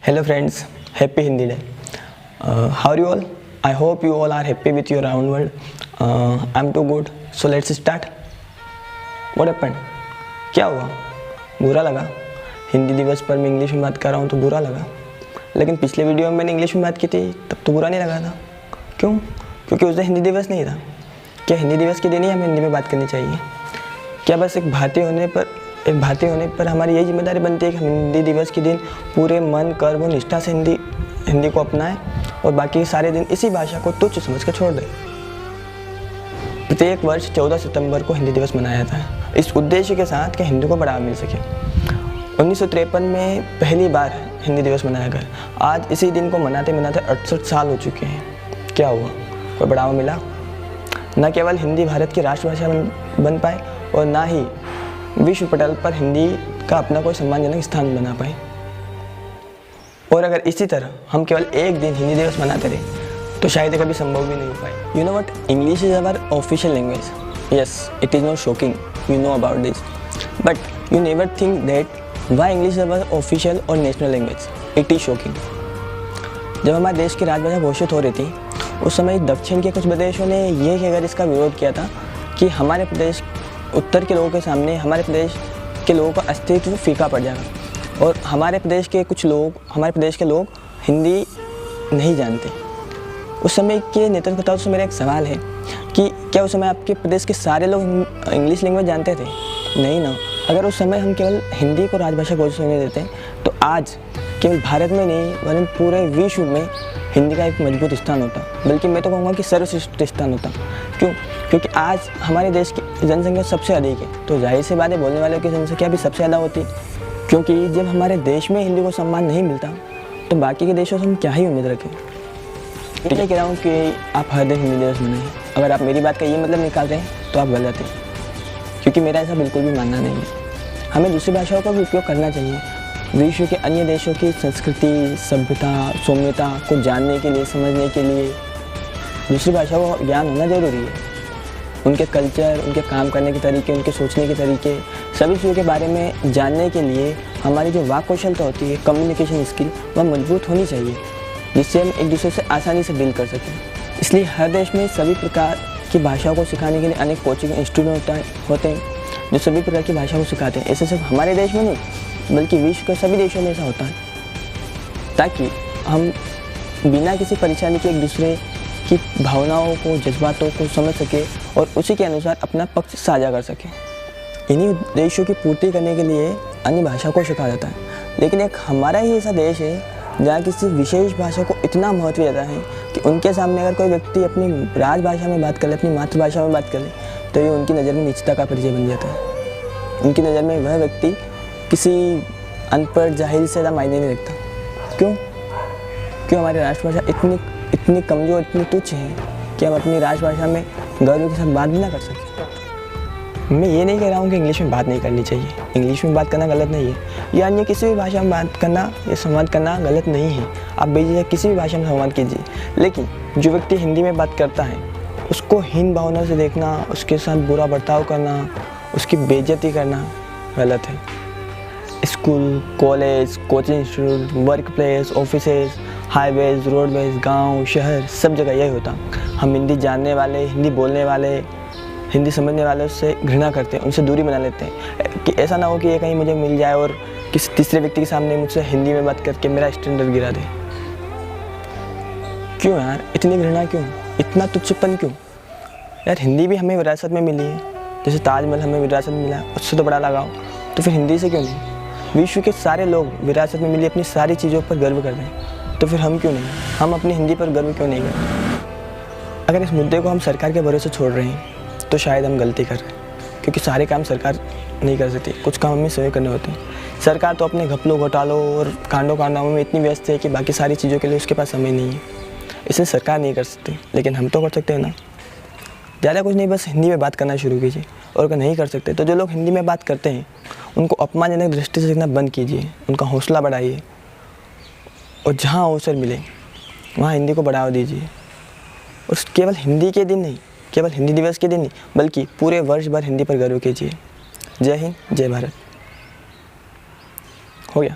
Hello friends, happy Hindi Day. How are you all? I hope you all are happy with your around world. I'm too good. So let's start. What happened? क्या हुआ? बुरा लगा? हिंदी दिवस पर मैं English में बात कर रहा हूँ तो बुरा लगा, लेकिन पिछले वीडियो में मैंने इंग्लिश में बात की थी तब तो बुरा नहीं लगा था। क्यों? क्योंकि उस दिन हिंदी दिवस नहीं था। क्या हिंदी दिवस के दिन ही हमें हिंदी में बात करनी चाहिए? क्या बस एक भारतीय होने पर हमारी यही जिम्मेदारी बनती है कि हम हिंदी दिवस के दिन पूरे मन कर्म और निष्ठा से हिंदी को अपनाएं और बाकी सारे दिन इसी भाषा को तुच्छ समझ कर छोड़ दें? प्रत्येक वर्ष 14 सितंबर को हिंदी दिवस मनाया जाता है इस उद्देश्य के साथ कि हिंदी को बढ़ावा मिल सके। 1953 में पहली बार हिंदी दिवस मनाया गया। आज इसी दिन को मनाते मनाते 68 साल हो चुके हैं। क्या हुआ? कोई बढ़ावा मिला? न केवल हिंदी भारत की राष्ट्रभाषा बन पाए और ना ही विश्व पटल पर हिंदी का अपना कोई सम्मानजनक स्थान बना पाए। और अगर इसी तरह हम केवल एक दिन हिंदी दिवस मनाते रहे तो शायद कभी संभव भी नहीं हो पाए। You know what? English is our official language. Yes, it is not shocking. You know about this. But you never think that why English is our official or national language. It is shocking. जब हमारे देश की राजभाषा घोषित हो रही थी उस समय दक्षिण के कुछ प्रदेशों ने ये कहकर इसका विरोध किया था कि हमारे प्रदेश उत्तर के लोगों के सामने हमारे प्रदेश के लोगों का अस्तित्व फीका पड़ जाएगा और हमारे प्रदेश के लोग हिंदी नहीं जानते। उस समय के नेतृत्व से मेरा एक सवाल है कि क्या उस समय आपके प्रदेश के सारे लोग इंग्लिश लैंग्वेज जानते थे? नहीं ना। अगर उस समय हम केवल हिंदी को राजभाषा घोषित होने देते तो आज केवल भारत में नहीं वरन पूरे विश्व में हिंदी का एक मजबूत स्थान होता, बल्कि मैं तो कहूँगा कि सर्वश्रेष्ठ स्थान होता। क्यों? क्योंकि आज हमारे देश की जनसंख्या सबसे अधिक है तो जाहिर सी बात है बोलने वालों की जनसंख्या भी सबसे ज़्यादा होती। क्योंकि जब हमारे देश में हिंदी को सम्मान नहीं मिलता तो बाकी के देशों से हम क्या ही उम्मीद रखें। मैं कह रहा हूँ कि आप हर दिन हिंदी दिवस मनाएं। अगर आप मेरी बात का ये मतलब निकाल रहे हैं तो आप गलत हैं, क्योंकि मेरा ऐसा बिल्कुल भी मानना नहीं है। हमें दूसरी भाषाओं का भी उपयोग करना चाहिए। विश्व के अन्य देशों की संस्कृति, सभ्यता, सौम्यता को जानने के लिए, समझने के लिए दूसरी भाषाओं का ज्ञान होना ज़रूरी है। उनके कल्चर, उनके काम करने के तरीके, उनके सोचने के तरीके, सभी चीज़ों के बारे में जानने के लिए हमारी जो वाक कौशलता होती है, कम्युनिकेशन स्किल, वह मजबूत होनी चाहिए, जिससे हम एक दूसरे से आसानी से डील कर सकें। इसलिए हर देश में सभी प्रकार की भाषाओं को सिखाने के लिए अनेक कोचिंग इंस्टीट्यूट होते हैं जो सभी प्रकार की भाषा को सिखाते हैं। ऐसे सिर्फ हमारे देश में नहीं बल्कि विश्व के सभी देशों में ऐसा होता है, ताकि हम बिना किसी परेशानी के एक दूसरे की भावनाओं को, जज्बातों को समझ सके और उसी के अनुसार अपना पक्ष साझा कर सकें। इन्हीं उद्देश्यों की पूर्ति करने के लिए अन्य भाषा को सिखाया जाता है। लेकिन एक हमारा ही ऐसा देश है जहाँ किसी विशेष भाषा को इतना महत्व देता है कि उनके सामने अगर कोई व्यक्ति अपनी राजभाषा में बात कर ले, अपनी मातृभाषा में बात कर ले, तो ये उनकी नज़र में नीचता का परिचय बन जाता है। उनकी नज़र में वह व्यक्ति किसी अनपढ़ जाहिल से ज़्यादा मायने नहीं रखता। क्यों हमारी राष्ट्रभाषा इतनी कमज़ोर, इतनी तुच्छ है कि हम अपनी राष्ट्रभाषा में गर्व के साथ बात भी ना कर सकें। मैं ये नहीं कह रहा हूँ कि इंग्लिश में बात नहीं करनी चाहिए। इंग्लिश में बात करना गलत नहीं है, या अन्य किसी भी भाषा में बात करना या संवाद करना गलत नहीं है। आप बेझिझक किसी भी भाषा में संवाद कीजिए, लेकिन जो व्यक्ति हिंदी में बात करता है उसको हीन भावना से देखना, उसके साथ बुरा बर्ताव करना, उसकी बेइज्जती करना गलत है। School, college, coaching institute, work place, offices, highways, roadways, गाँव, शहर, सब जगह यही होता। हम हिंदी जानने वाले, हिंदी बोलने वाले, हिंदी समझने वालों से घृणा करते हैं, उनसे दूरी बना लेते हैं कि ऐसा ना हो कि ये कहीं मुझे मिल जाए और किसी तीसरे व्यक्ति के सामने मुझसे हिंदी में बात करके मेरा स्टैंडर्ड गिरा दे। क्यों यार इतनी घृणा क्यों, इतना तुच्छपन क्यों? यार हिंदी भी हमें विरासत में मिली है, जैसे ताजमहल हमें विरासत में मिला, उससे तो बड़ा लगाओ, तो फिर हिंदी से क्यों नहीं? विश्व के सारे लोग विरासत में मिली अपनी सारी चीज़ों पर गर्व कर रहे हैं, तो फिर हम क्यों नहीं? हम अपनी हिंदी पर गर्व क्यों नहीं करते? अगर इस मुद्दे को हम सरकार के भरोसे छोड़ रहे हैं तो शायद हम गलती कर रहे हैं, क्योंकि सारे काम सरकार नहीं कर सकती, कुछ काम हमें स्वयं करने होते हैं। सरकार तो अपने घपलों, घोटालों और कांडों में इतनी व्यस्त है कि बाकी सारी चीज़ों के लिए उसके पास समय नहीं है, इसलिए सरकार नहीं कर सकती, लेकिन हम तो कर सकते हैं ना। ज़्यादा कुछ नहीं, बस हिंदी में बात करना शुरू कीजिए। और अगर नहीं कर सकते तो जो लोग हिंदी में बात करते हैं उनको अपमानजनक दृष्टि से देखना बंद कीजिए, उनका हौसला बढ़ाइए और जहाँ अवसर मिले वहाँ हिंदी को बढ़ावा दीजिए। और केवल हिंदी के दिन नहीं, केवल हिंदी दिवस के दिन नहीं बल्कि पूरे वर्ष भर हिंदी पर गर्व कीजिए। जय हिंद, जय भारत। हो गया।